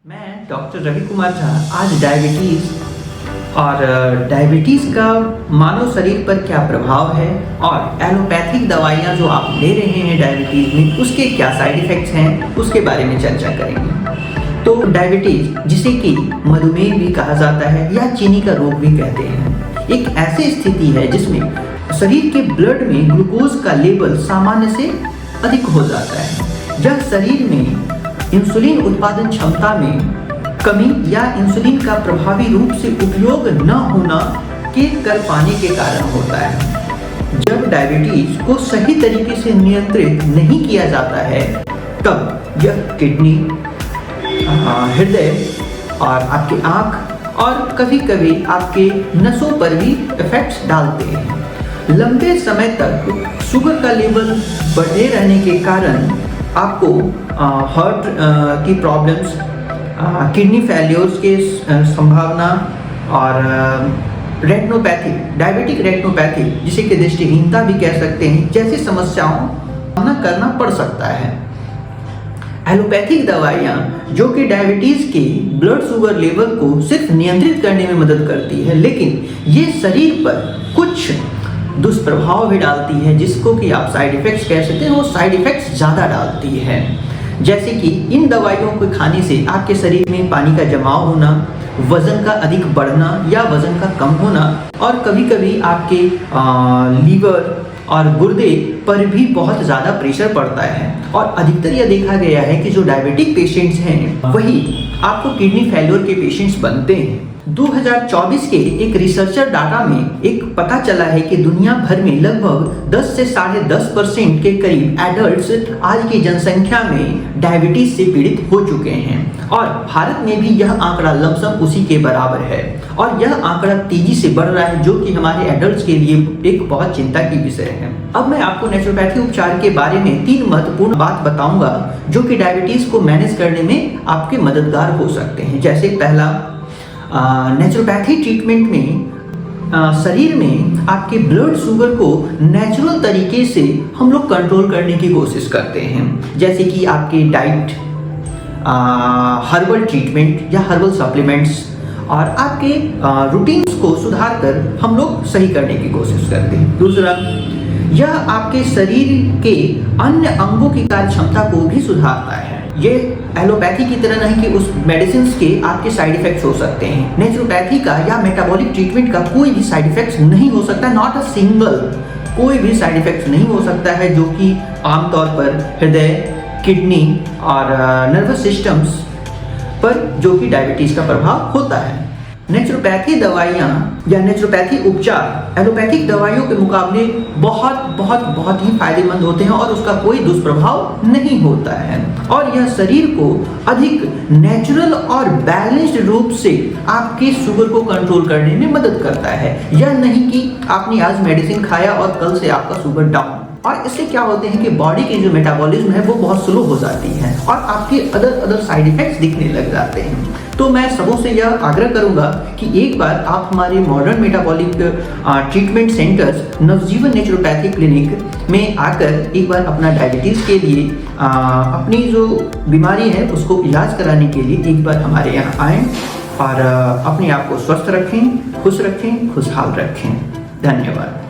मैं डॉक्टर रवि कुमार झा आज डायबिटीज़ का मानव शरीर पर क्या प्रभाव है और एलोपैथिक दवाइयाँ जो आप ले रहे हैं डायबिटीज़ में उसके क्या साइड इफ़ेक्ट्स हैं उसके बारे में चर्चा करेंगे। तो डायबिटीज़, जिसे कि मधुमेह भी कहा जाता है या चीनी का रोग भी कहते हैं, एक ऐसी स्थिति है जिसमें शरीर के ब्लड में ग्लूकोज का लेवल सामान्य से अधिक हो जाता है। यह शरीर में इंसुलिन उत्पादन क्षमता में कमी या इंसुलिन का प्रभावी रूप से उपयोग न होना के कर पाने के कारण होता है। जब डायबिटीज को सही तरीके से नियंत्रित नहीं किया जाता है तब यह किडनी, हृदय और आपकी आँख और कभी कभी आपके नसों पर भी इफेक्ट्स डालते हैं। लंबे समय तक शुगर का लेवल बढ़े रहने के कारण आपको हार्ट की प्रॉब्लम्स, किडनी फेल्योर्स के संभावना और रेटिनोपैथी, डायबिटिक रेटिनोपैथी जिसे कि दृष्टिहीनता भी कह सकते हैं, जैसी समस्याओं का सामना करना पड़ सकता है। एलोपैथिक दवाइयाँ जो कि डायबिटीज़ के ब्लड शुगर लेवल को सिर्फ नियंत्रित करने में मदद करती है, लेकिन ये शरीर पर कुछ दुष्प्रभाव भी डालती है जिसको कि आप साइड इफ़ेक्ट्स कह सकते हैं। वो साइड इफ़ेक्ट्स ज़्यादा डालती है, जैसे कि इन दवाइयों को खाने से आपके शरीर में पानी का जमाव होना, वज़न का अधिक बढ़ना या वज़न का कम होना और कभी कभी आपके लीवर और गुर्दे पर भी बहुत ज़्यादा प्रेशर पड़ता है। और अधिकतर यह देखा गया है कि जो डायबिटिक पेशेंट्स हैं वही आपको किडनी फेल्योर के पेशेंट्स बनते हैं। 2024 के एक रिसर्चर डाटा में एक पता चला है कि दुनिया भर में लगभग 10 से 10.5% के करीब एडल्ट्स आज की जनसंख्या में डायबिटीज से पीड़ित हो चुके हैं और भारत में भी यह आंकड़ा लमसम उसी के बराबर है और यह आंकड़ा तेजी से बढ़ रहा है, जो कि हमारे एडल्ट्स के लिए एक बहुत चिंता की विषय है। अब मैं आपको नेचुरोपैथी उपचार के बारे में 3 महत्वपूर्ण बात बताऊंगा जो कि डायबिटीज को मैनेज करने में आपके मददगार हो सकते हैं। जैसे पहला, नेचुरोपैथी ट्रीटमेंट में शरीर में आपके ब्लड शुगर को नेचुरल तरीके से हम लोग कंट्रोल करने की कोशिश करते हैं, जैसे कि आपके डाइट, हर्बल ट्रीटमेंट या हर्बल सप्लीमेंट्स और आपके रूटीन्स को सुधार कर हम लोग सही करने की कोशिश करते हैं। दूसरा, यह आपके शरीर के अन्य अंगों की कार्य क्षमता को भी सुधारता है। ये एलोपैथी की तरह नहीं कि उस मेडिसिन के आपके साइड इफेक्ट्स हो सकते हैं। नेचुरोपैथी का या मेटाबॉलिक ट्रीटमेंट का कोई भी साइड इफेक्ट्स नहीं हो सकता, नॉट अ सिंगल, कोई भी साइड इफेक्ट्स नहीं हो सकता है जो कि आमतौर पर हृदय, किडनी और नर्वस सिस्टम्स पर जो कि डायबिटीज का प्रभाव होता है। नेचुरोपैथी दवाइयाँ या नेचुरोपैथी उपचार एलोपैथिक दवाइयों के मुकाबले बहुत ही फायदेमंद होते हैं और उसका कोई दुष्प्रभाव नहीं होता है और यह शरीर को अधिक नेचुरल और बैलेंस्ड रूप से आपके शुगर को कंट्रोल करने में मदद करता है। यह नहीं कि आपने आज मेडिसिन खाया और कल से आपका शुगर डाउन। और इससे क्या होते हैं कि बॉडी की जो मेटाबॉलिज्म है वो बहुत स्लो हो जाती है और आपके अदर साइड इफेक्ट्स दिखने लग जाते हैं। तो मैं सबों से यह आग्रह करूंगा कि एक बार आप हमारे मॉडर्न मेटाबॉलिक ट्रीटमेंट सेंटर्स नवजीवन नेचुरोपैथी क्लिनिक में आकर एक बार अपना डायबिटीज़ के लिए अपनी जो बीमारी है उसको इलाज कराने के लिए एक बार हमारे यहाँ आएँ और अपने आप को स्वस्थ रखें, खुश रखें, खुशहाल रखें। धन्यवाद।